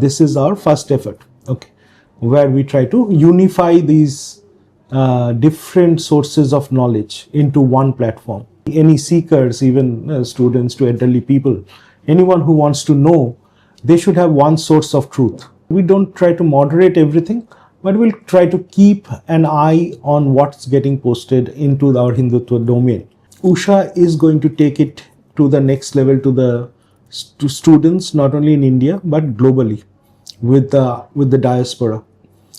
This is our first effort, okay, where we try to unify these different sources of knowledge into one platform. Any seekers, even students to elderly people, anyone who wants to know, they should have one source of truth. We don't try to moderate everything, but we'll try to keep an eye on what's getting posted into our Hindutva domain. USHA is going to take it to the next level to students, not only in India, but globally with the diaspora.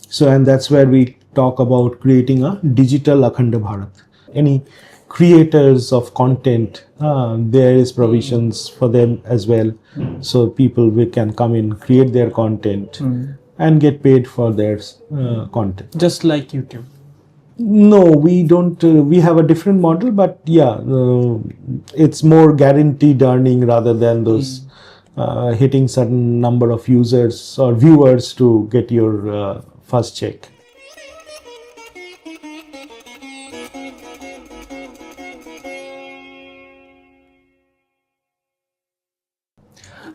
So, and that's where we talk about creating a digital Akhandabharat. Any creators of content, there is provisions for them as well. So people can come in, create their content and get paid for their content. Just like YouTube. No, we don't. We have a different model, but yeah, it's more guaranteed earning rather than those hitting certain number of users or viewers to get your first check.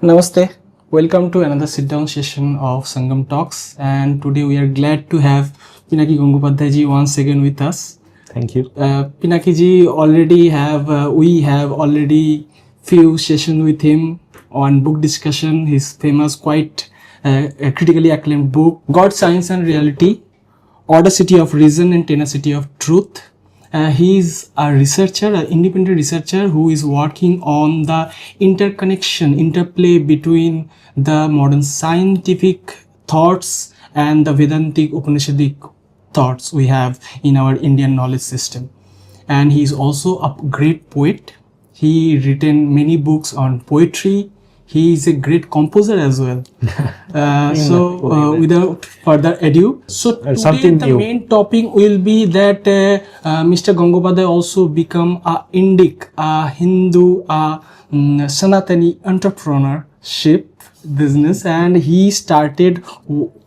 Namaste. Welcome to another sit-down session of Sangam Talks, and today we are glad to have Pinaki Gangopadhyay ji once again with us. Thank you. Pinaki ji we have already few sessions with him on book discussion. His famous, quite critically acclaimed book, God, Science and Reality, Audacity of Reason and Tenacity of Truth. He is a researcher, an independent researcher who is working on the interplay between the modern scientific thoughts and the Vedantic Upanishadic thoughts we have in our Indian knowledge system. And he is also a great poet. He written many books on poetry. He is a great composer as well. Without further ado, so today the main topic will be that Mr. Gangopadhyay also become a Indic, a Hindu, a Sanatani entrepreneurship business, and he started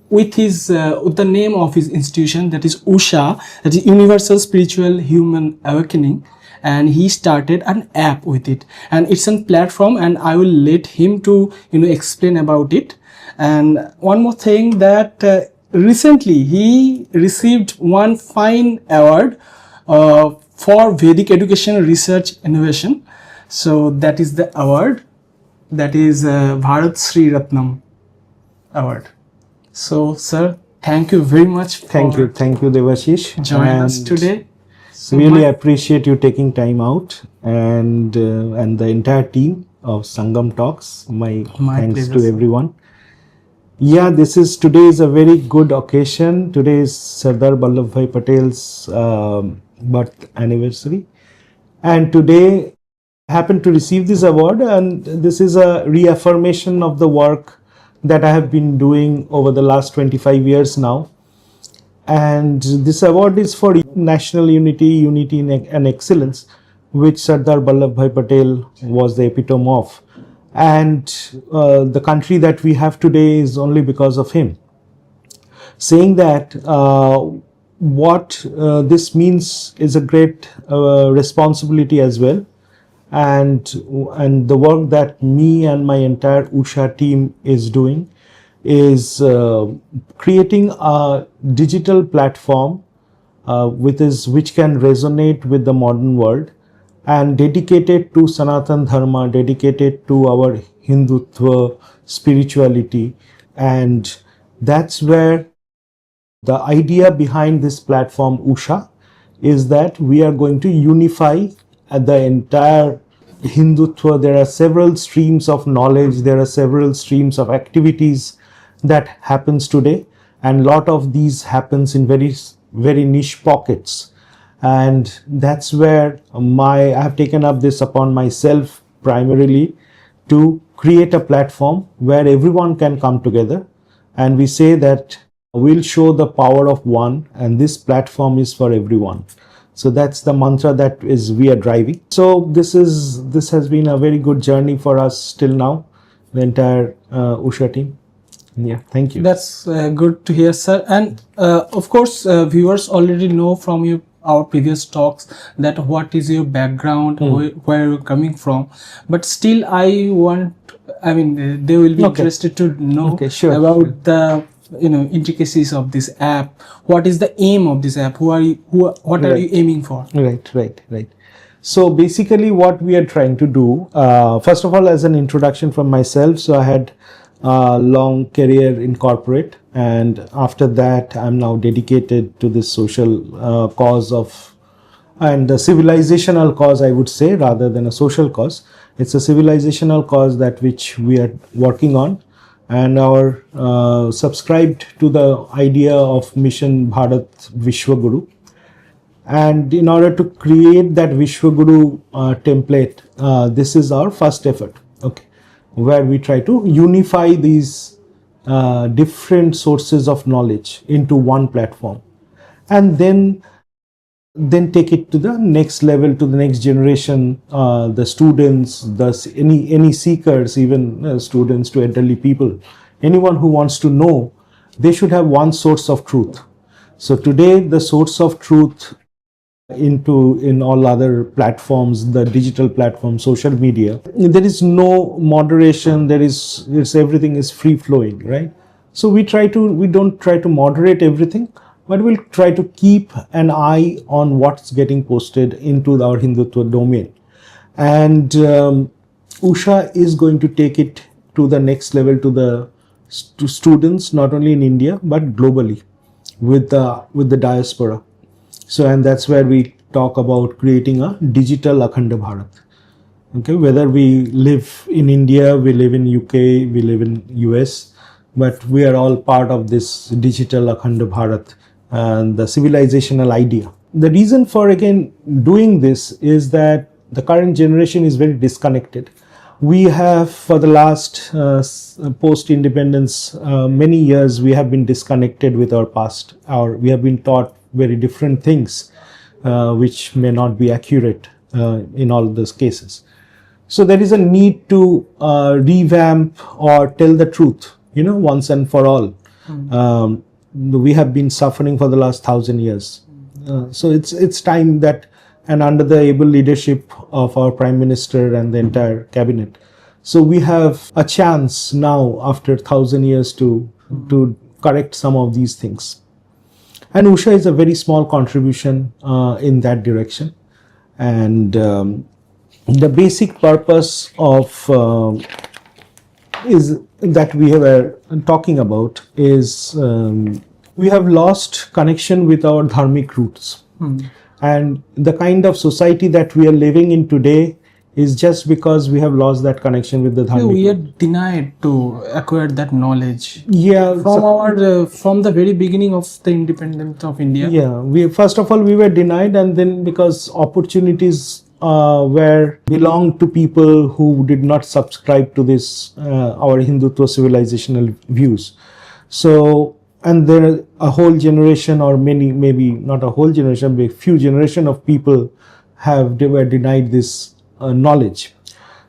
with the name of his institution, that is USHA, that is Universal Spiritual Human Awakening. And he started an app with it, and it's a platform, and I will let him to explain about it. And one more thing, that recently he received one fine award for Vedic education research innovation. So that is the award, that is Bharat Sri Ratnam award. So sir, thank you very much for thank you Devashish, joining us today. So really appreciate you taking time out, and the entire team of Sangam Talks. My thanks pleasure, to everyone. Yeah, today is a very good occasion. Today is Sardar Vallabhbhai Patel's birth anniversary, and today I happened to receive this award, and this is a reaffirmation of the work that I have been doing over the last 25 years now. And this award is for national unity and excellence, which Sardar Vallabhbhai Patel was the epitome of. And the country that we have today is only because of him. Saying that, what this means is a great responsibility as well. And the work that me and my entire USHA team is doing is creating a digital platform which can resonate with the modern world, and dedicated to Sanatan Dharma, dedicated to our Hindutva spirituality. And that's where the idea behind this platform USHA is that we are going to unify the entire Hindutva. There are several streams of knowledge, there are several streams of activities that happens today, and lot of these happens in very, very niche pockets. And that's where I have taken up this upon myself primarily, to create a platform where everyone can come together. And we say that we'll show the power of one, and this platform is for everyone. So that's the mantra that we are driving. So this has been a very good journey for us till now, the entire USHA team. Yeah, thank you. That's good to hear, sir. And of course, viewers already know from your our previous talks that what is your background, where you're coming from, but still I mean, they will be interested to know about the intricacies of this app. What is the aim of this app? What are you aiming for? Right. So basically what we are trying to do, first of all, as an introduction from myself, so I had a long career in corporate, and after that I'm now dedicated to this social cause and a civilizational cause, I would say, rather than a social cause. It's a civilizational cause that which we are working on, and our subscribed to the idea of Mission Bharat Vishwaguru. And in order to create that Vishwaguru template, this is our first effort, where we try to unify these different sources of knowledge into one platform, and then take it to the next level, to the next generation, the students, any seekers, even students to elderly people, anyone who wants to know, they should have one source of truth. So today the source of truth in all other platforms, the digital platforms, social media, there is no moderation, everything is free flowing, right? So we don't try to moderate everything, but we'll try to keep an eye on what's getting posted into our Hindutva domain. And USHA is going to take it to the next level, to students, not only in India, but globally with the diaspora. So, and that's where we talk about creating a digital Akhandabharat. Whether we live in India, we live in UK, we live in US, but we are all part of this digital Akhandabharat and the civilizational idea. The reason for again doing this is that the current generation is very disconnected. We have, for the last post-independence, many years, we have been disconnected with our past. We have been taught very different things, which may not be accurate in all those cases. So there is a need to revamp or tell the truth, once and for all. We have been suffering for the last 1,000 years. So it's time that, and under the able leadership of our Prime Minister and the entire cabinet, so we have a chance now after 1,000 years to correct some of these things. And USHA is a very small contribution in that direction. And the basic purpose of is that we were talking about is we have lost connection with our dharmic roots. And the kind of society that we are living in today is just because we have lost that connection with the dharmic. We are denied to acquire that knowledge. Yeah, from the very beginning of the independence of India. Yeah, first of all we were denied, and then because opportunities belonged to people who did not subscribe to this our Hindutva civilizational views. So, and there a whole generation, or many, maybe not a whole generation, but a few generation of people were denied this knowledge.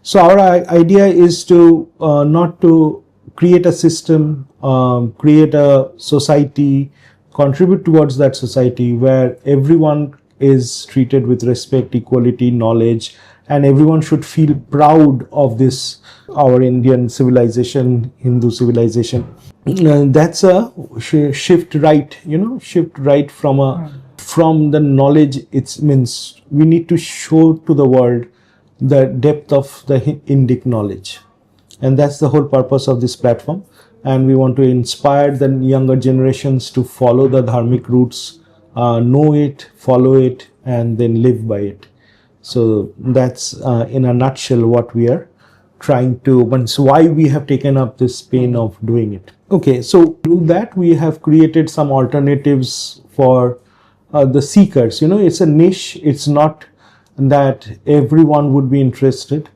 So our idea is to not to create a system, create a society, contribute towards that society where everyone is treated with respect, equality, knowledge, and everyone should feel proud of this, our Indian civilization, Hindu civilization. And that's a shift right, from the knowledge. It means we need to show to the world the depth of the Indic knowledge, and that's the whole purpose of this platform. And we want to inspire the younger generations to follow the dharmic roots, know it, follow it, and then live by it. So that's in a nutshell what we are trying to, so why we have taken up this pain of doing it. Okay, so to that we have created some alternatives for the seekers. It's a niche. It's not that everyone would be interested,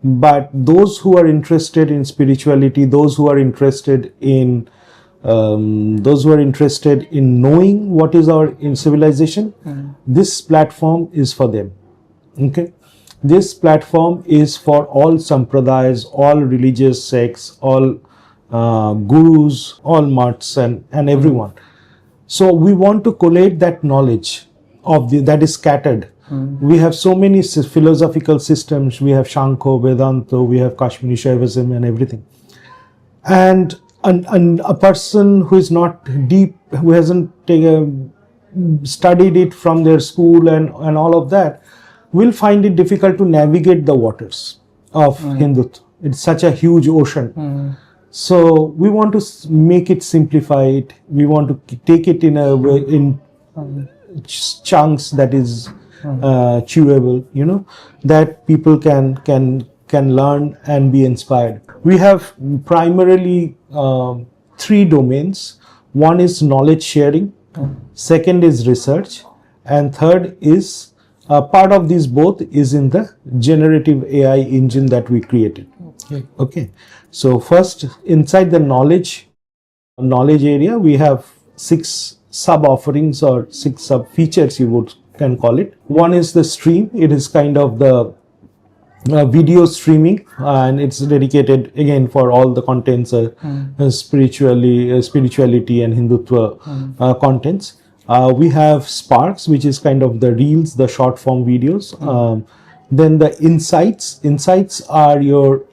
but those who are interested in spirituality, those who are interested in knowing what is our civilization, this platform is for them. Okay, this platform is for all sampradayas, all religious sects, all gurus, all mats, and everyone. So we want to collate that knowledge that is scattered. We have so many philosophical systems. We have Shankho, Vedanta, we have Kashmiri Shaivism and everything. And a person who is not deep, who hasn't studied it from their school and all of that, will find it difficult to navigate the waters of Hindutva. It's such a huge ocean. So we want to make it simplified. We want to take it in a way, in chunks that is chewable, that people can learn and be inspired. We have primarily 3 domains. One is knowledge sharing, second is research, and third is part of these both is in the generative AI engine that we created. Okay. So first, inside the knowledge area, we have 6 sub offerings or 6 sub features, you can call it. One is the stream. It is kind of the video streaming, and it's dedicated again for all the contents, spirituality and Hindutva contents. We have Sparks, which is kind of the reels, the short form videos. Then the insights. Insights are your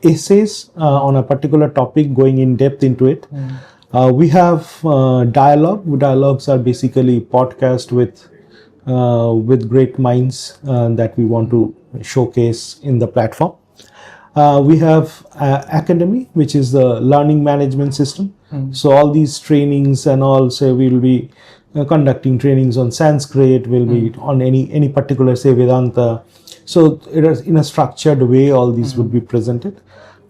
essays on a particular topic, going in depth into it. We have dialogue. Dialogues are basically podcast with great minds that we want to showcase in the platform. We have Academy, which is the learning management system. So all these trainings and all, say we will be conducting trainings on Sanskrit, will be on any particular, say, Vedanta. So it is in a structured way, all these would be presented.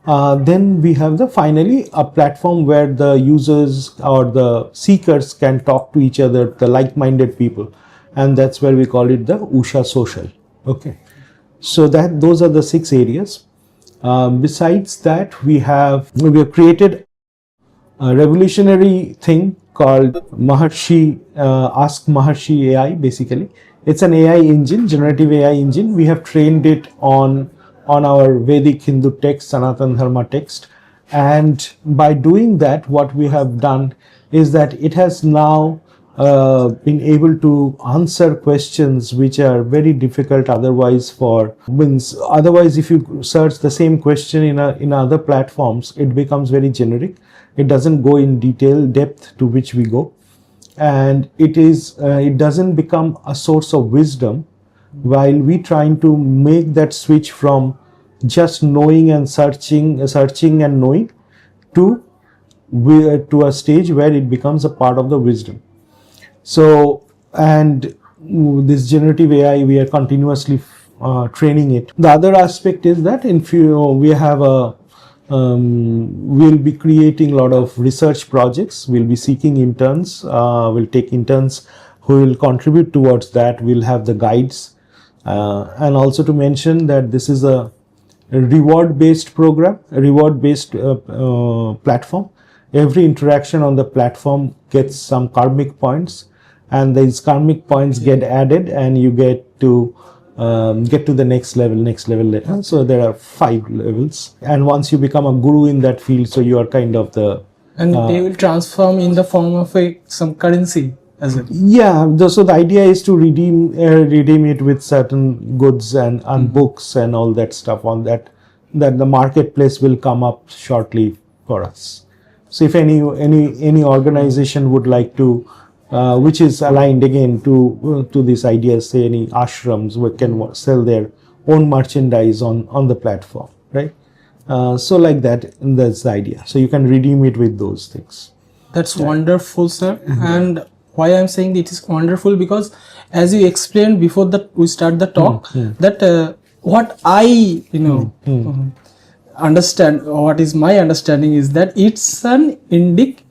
Then we have finally a platform where the users or the seekers can talk to each other, the like-minded people, and that's where we call it the USHA Social. Okay, so those are the 6 areas. Besides that, we have created a revolutionary thing called Maharshi, Ask Maharshi AI. Basically, it's an AI engine, generative AI engine. We have trained it on our Vedic Hindu text, Sanatan Dharma text, and by doing that, what we have done is that it has now been able to answer questions which are very difficult otherwise otherwise if you search the same question in other platforms, it becomes very generic. It doesn't go in depth to which we go, and it doesn't become a source of wisdom, while we trying to make that switch from just knowing and searching and knowing to a stage where it becomes a part of the wisdom. So, and this generative AI, we are continuously training it. The other aspect is that we'll be creating a lot of research projects. We'll be seeking interns. We'll take interns who will contribute towards that. We'll have the guides, and also to mention that this is a reward-based program, a reward-based platform. Every interaction on the platform gets some karmic points, and these karmic points get added, and you get to the next level later. So there are 5 levels, and once you become a guru in that field, so you are kind of the and they will transform in the form of some currency as well. Yeah, so the idea is to redeem it with certain goods and books and all that stuff on that the marketplace will come up shortly for us. So if any organization would like to, which is aligned again to this idea, say any ashrams can sell their own merchandise on the platform, right? So like that's the idea. So you can redeem it with those things. That's wonderful, sir. And why I'm saying it is wonderful, because as you explained before that we start the talk, that what I understand, what is my understanding is that it's an Indic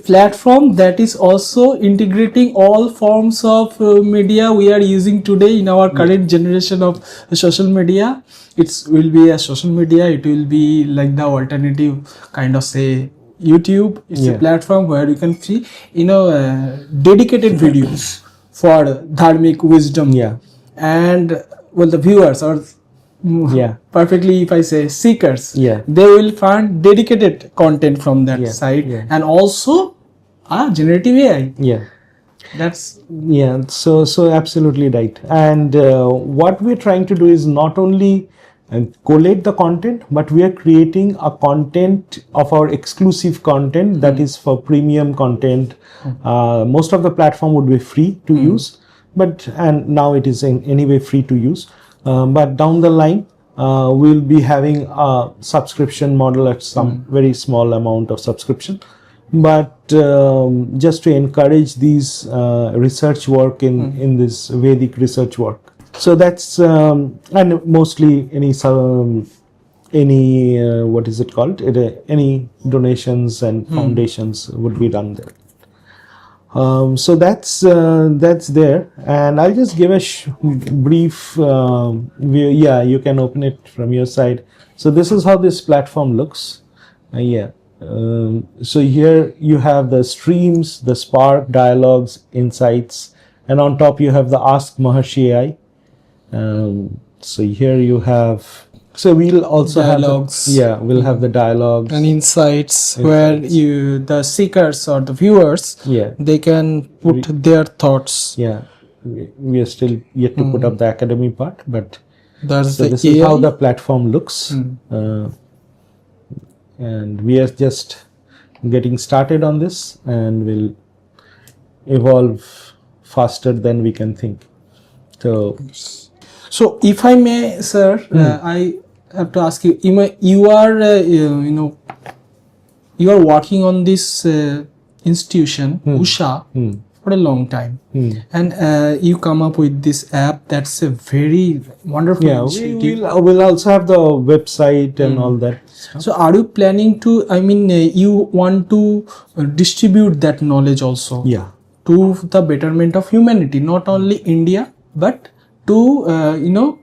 platform that is also integrating all forms of media we are using today in our current generation of social media. It will be a social media, it will be like the alternative kind of, say, YouTube. It's a platform where you can see dedicated videos for dharmic wisdom, and the viewers or perfectly, if I say seekers, they will find dedicated content from that site, and also generative AI. That's Yeah, so absolutely right. And what we're trying to do is not only collate the content, but we are creating a content of our exclusive content that is for premium content. Most of the platform would be free to use, and now it is anyway free to use. But down the line, we'll be having a subscription model at some very small amount of subscription. But just to encourage these research work in this Vedic research work. So that's and mostly any what is it called? Any donations and foundations would be done there. So that's there, and I'll just give a brief view. Yeah, you can open it from your side. So this is how this platform looks. So here you have the streams, the spark, dialogues, insights, and on top you have the Ask Maharshi AI. So here you have. So we'll also dialogues. We'll have the dialogues and insights where the seekers or the viewers, they can put their thoughts. Yeah, we are still yet to put up the academy part, but this is how the platform looks. And we are just getting started on this, and will evolve faster than we can think. So if I may, sir, I have to ask you. You are, you are working on this institution, USHA, for a long time, and you come up with this app. That's a very wonderful initiative. We'll also have the website and all that stuff. So are you planning to? I mean, you want to distribute that knowledge also? Yeah. To the betterment of humanity, not only India, but to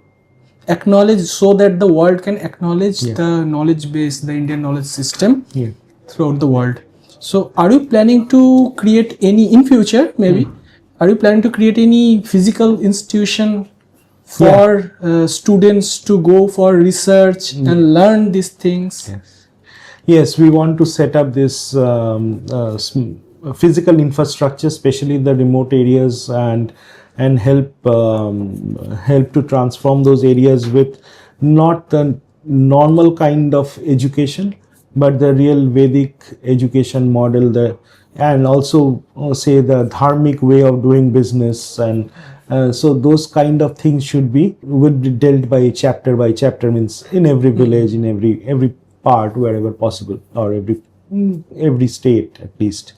acknowledge, so that the world can acknowledge the knowledge base, the Indian knowledge system throughout the world. So are you planning to create any, in future maybe, are you planning to create any physical institution for students to go for research and learn these things? Yes, we want to set up this physical infrastructure, especially in the remote areas, and help to transform those areas with not the normal kind of education, but the real Vedic education model, and also say the dharmic way of doing business, and so those kind of things would be dealt by chapter, means in every village, in every part, wherever possible, or every state at least.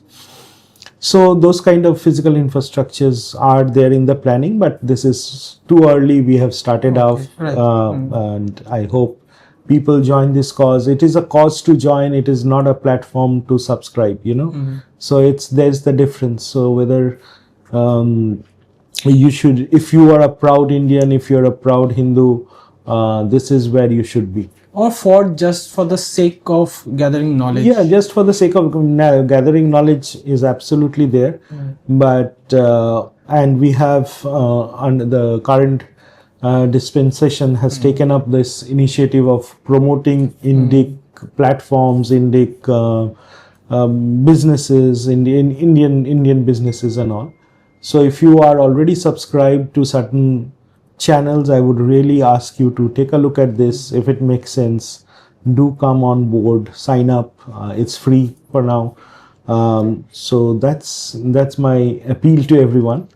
So those kind of physical infrastructures are there in the planning, but this is too early. We have started off, and I hope people join this cause. It is a cause to join. It is not a platform to subscribe, So there's the difference. So whether you should, if you are a proud Indian, if you're a proud Hindu, this is where you should be. Or just for the sake of gathering knowledge? Yeah, just for the sake of gathering knowledge is absolutely there. But and we have under the current dispensation has taken up this initiative of promoting Indic platforms, Indic businesses, Indian businesses and all. So if you are already subscribed to certain channels, I would really ask you to take a look at this. If it makes sense, do come on board, sign up. It's free for now. So that's my appeal to everyone.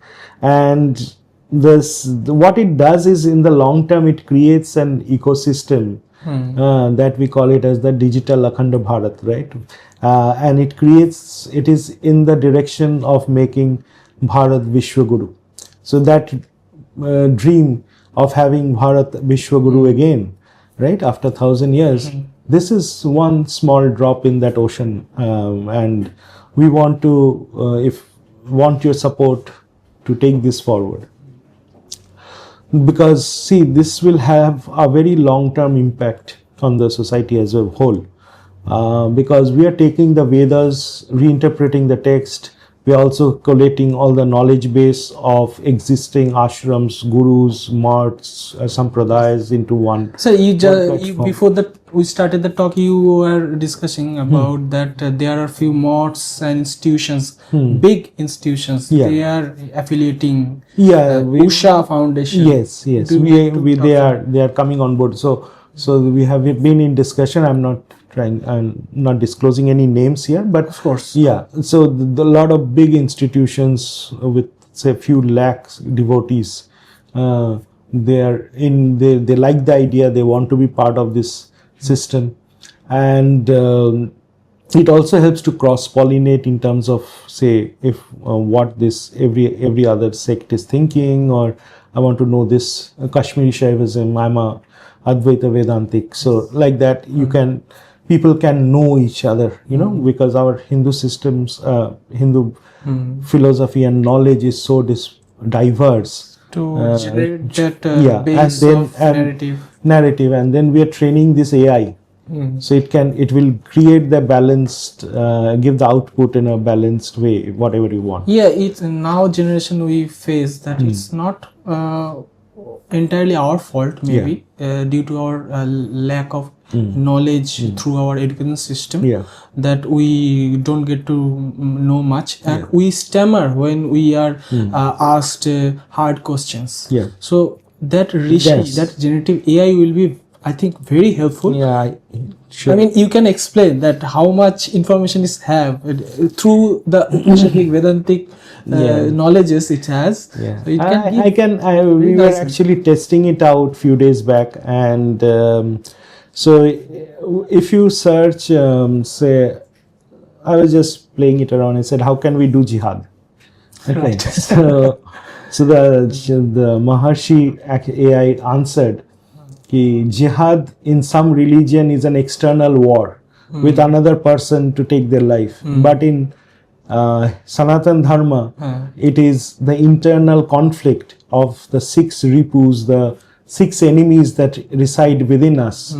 And what it does is, in the long term, it creates an ecosystem that we call it as the digital Akhandabharat, right? And it is in the direction of making Bharat Vishwaguru. So that dream of having Bharat Vishwaguru again, right, after 1,000 years, this is one small drop in that ocean, and we want your support to take this forward, because see, this will have a very long-term impact on the society as a whole, because we are taking the Vedas, reinterpreting the text. We are also collating all the knowledge base of existing ashrams, gurus, maths, sampradayas into one. So you before the we started the talk, you were discussing about that there are few modes and institutions, big institutions, they are affiliating. USHA Foundation. Yes. They are coming on board. So we have been in discussion. I'm not disclosing any names here, but of course, so the lot of big institutions with say a few lakhs devotees, they like the idea, they want to be part of this system, and it also helps to cross pollinate in terms of, say, if what this every other sect is thinking, or I want to know this Kashmiri Shaivism, I'm a Advaita Vedantic, so like that people can know each other, because our Hindu systems, Hindu philosophy and knowledge is so diverse. To generate that base of narrative, and then we are training this AI, so it will create the balanced, give the output in a balanced way, whatever you want. It's now generation we face that it's not entirely our fault, maybe due to our lack of knowledge through our education system, that we don't get to know much, and we stammer when we are asked hard questions. So that that generative AI will be, I think, very helpful. Sure. I mean, you can explain that how much information is have through the Vedantic knowledges it has. So it we were actually testing it out few days back, and so if you search, say, I was just playing it around and said, how can we do jihad? Right. So the Maharshi AI answered, jihad in some religion is an external war with another person to take their life, but in Sanatan Dharma, it is the internal conflict of the 6 ripus, the 6 enemies that reside within us.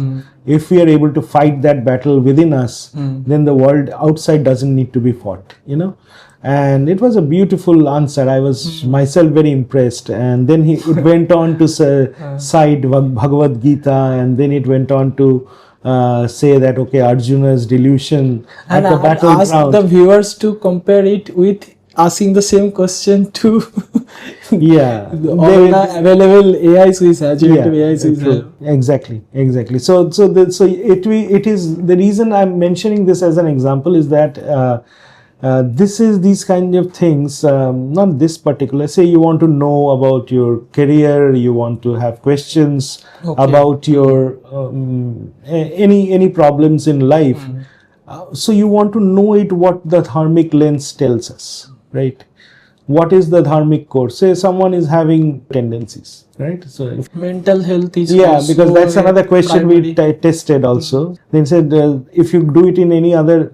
If we are able to fight that battle within us, then the world outside doesn't need to be fought, And it was a beautiful answer. I was myself very impressed. And then it went on to cite Bhagavad Gita, and then it went on to say that, okay, Arjuna's delusion and at the battleground. Ask the viewers to compare it with asking the same question to all the available AIs we have, generative AIs we have. Exactly. So it is the reason I'm mentioning this as an example is that this is these kind of things, not this particular. Say you want to know about your career, you want to have questions about your any problems in life. So you want to know what the dharmic lens tells us, right? What is the dharmic course? Say someone is having tendencies, right? So mental health is because that's another question we tested also. They said if you do it in any other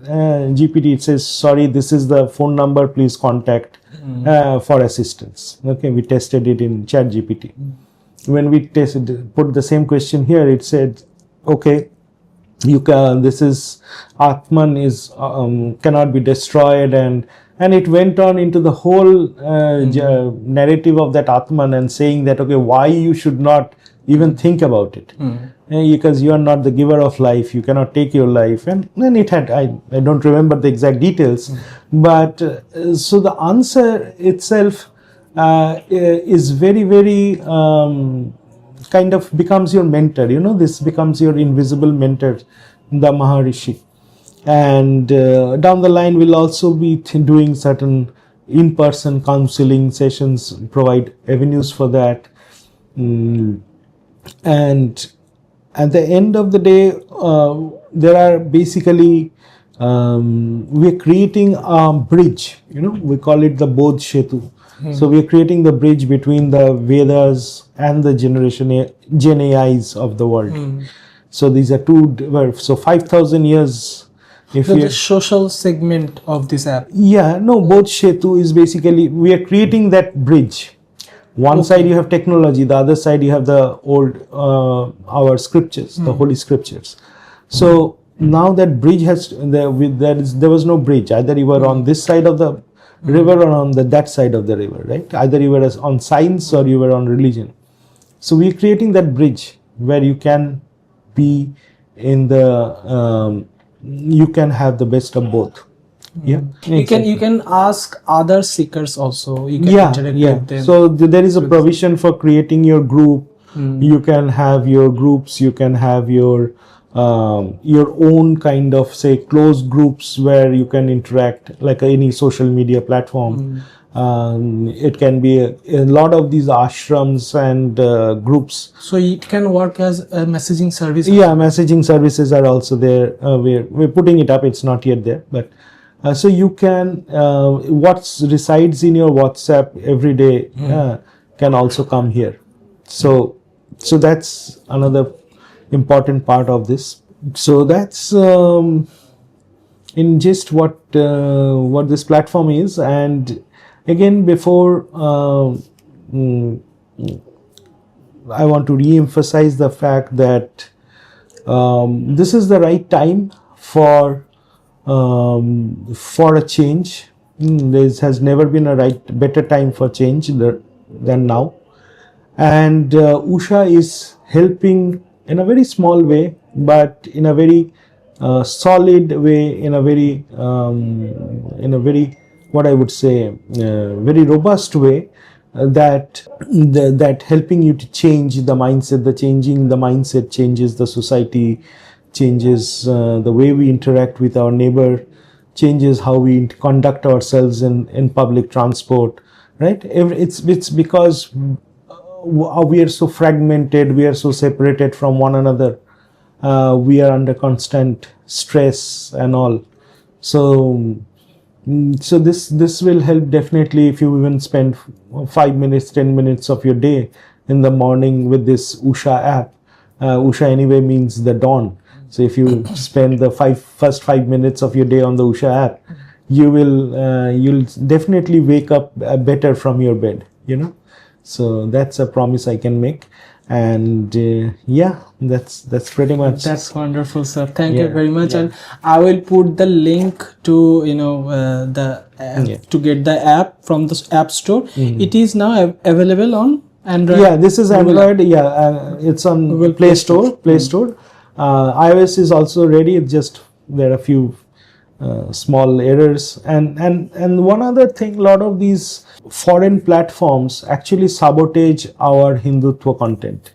GPT, it says, sorry, this is the phone number, please contact for assistance. Okay, we tested it in Chat GPT. When we put the same question here, it said, okay, you can, this is Atman is cannot be destroyed, and it went on into the whole narrative of that Atman and saying that, okay, why you should not even think about it, because you are not the giver of life, you cannot take your life. And then it had, I don't remember the exact details, but so the answer itself is very, very kind of becomes your mentor, this becomes your invisible mentor, the Maharishi. And down the line we'll also be doing certain in-person counseling sessions, provide avenues for that. And at the end of the day, there are basically we're creating a bridge, we call it the Bodh Setu. So we're creating the bridge between the Vedas and the Gen AIs of the world. So these are so 5,000 years. The social segment of this app. Bodh Setu is basically, we are creating that bridge. One side you have technology, the other side you have the old, our scriptures, the holy scriptures. So now that bridge there was no bridge. Either you were on this side of the river or on that side of the river, right? Either you were on science or you were on religion. So we're creating that bridge where you can be in the you can have the best of both. Yeah, you can ask other seekers also. You can interact with them. So there is a provision for creating your group. You can have your groups. You can have your own kind of, say, closed groups where you can interact, like any social media platform. It can be a lot of these ashrams and groups. So it can work as a messaging service. Yeah, messaging services are also there. We're putting it up. It's not yet there, but so you can what resides in your WhatsApp every day can also come here. So that's another important part of this. So that's in just what this platform is. And again, before I want to re-emphasize the fact that this is the right time for a change. There has never been a better time for change than now. And USHA is helping in a very small way, but in a very solid way, in a very what I would say, very robust way, that helping you to change the mindset. Changing the mindset changes the society, changes the way we interact with our neighbor, changes how we conduct ourselves in public transport, right? It's because we are so fragmented, we are so separated from one another, we are under constant stress and all. So this will help definitely if you even spend 5 minutes, 10 minutes of your day in the morning with this USHA app. USHA anyway means the dawn. So if you spend the first 5 minutes of your day on the USHA app, you'll definitely wake up better from your bed, So that's a promise I can make. And that's pretty much. That's wonderful, sir. Thank you very much. And I will put the link to to get the app from the App Store. It is now available on Android. Yeah, this is Android. It's on Google Play Store. iOS is also ready. It's just there are a few small errors. And one other thing, a lot of these foreign platforms actually sabotage our Hindutva content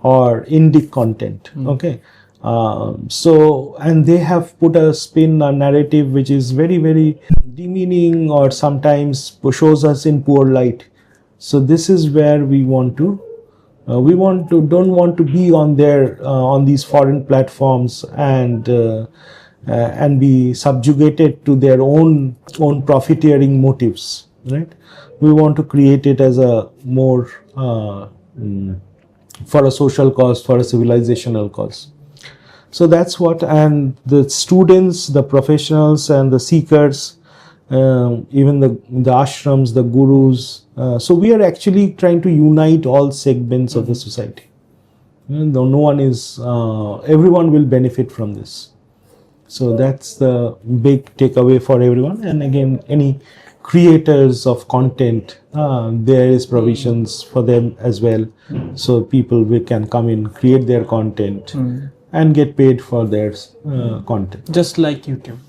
or Indic content. Okay. And they have put a spin, a narrative which is very, very demeaning, or sometimes shows us in poor light. So this is where we don't want to be on these foreign platforms and be subjugated to their own profiteering motives, right? We want to create it as a more for a social cause, for a civilizational cause. So that's what. And the students, the professionals, and the seekers, even the ashrams, the gurus. So we are actually trying to unite all segments of the society. Everyone will benefit from this. So that's the big takeaway for everyone. And again, any creators of content, there is provisions for them as well. So people can come in, create their content and get paid for their content. Just like YouTube.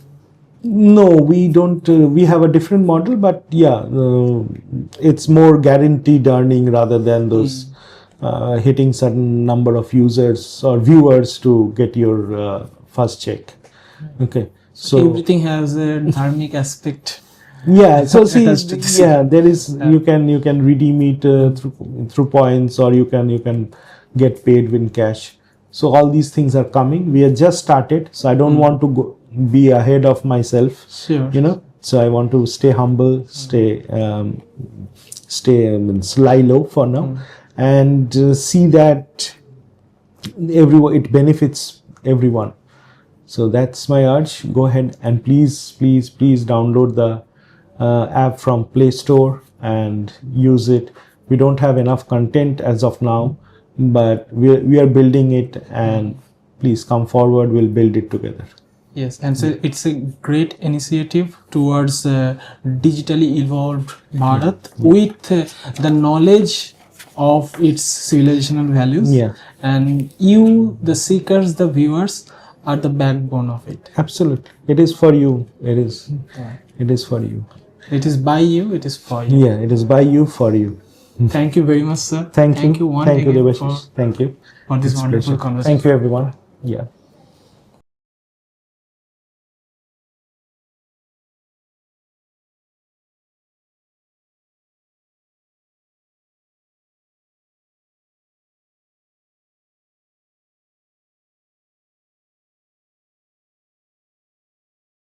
No, we don't. We have a different model, but it's more guaranteed earning rather than those hitting certain number of users or viewers to get your first check. Okay, so everything has a dharmic aspect. Yeah, so see, there is you can redeem it through points, or you can get paid in cash. So all these things are coming. We have just started, so I don't want to be ahead of myself. Sure. So I want to stay humble, stay lie low for now, and see that it benefits everyone. So that's my urge. Go ahead and please download the app from Play Store and use it. We don't have enough content as of now, but we are building it, and please come forward. We'll build it together. Yes, and so it's a great initiative towards digitally evolved Bharat with the knowledge of its civilizational values. Yeah. And you, the seekers, the viewers, are the backbone of it. Absolutely. It is for you. It is. It is for you. It is by you, it is for you. Yeah, it is by you, for you. Thank you very much, sir. Thank you. once Thank you, again Devashish. Thank you. for this It's wonderful pleasure. conversation. Thank you, everyone. Yeah.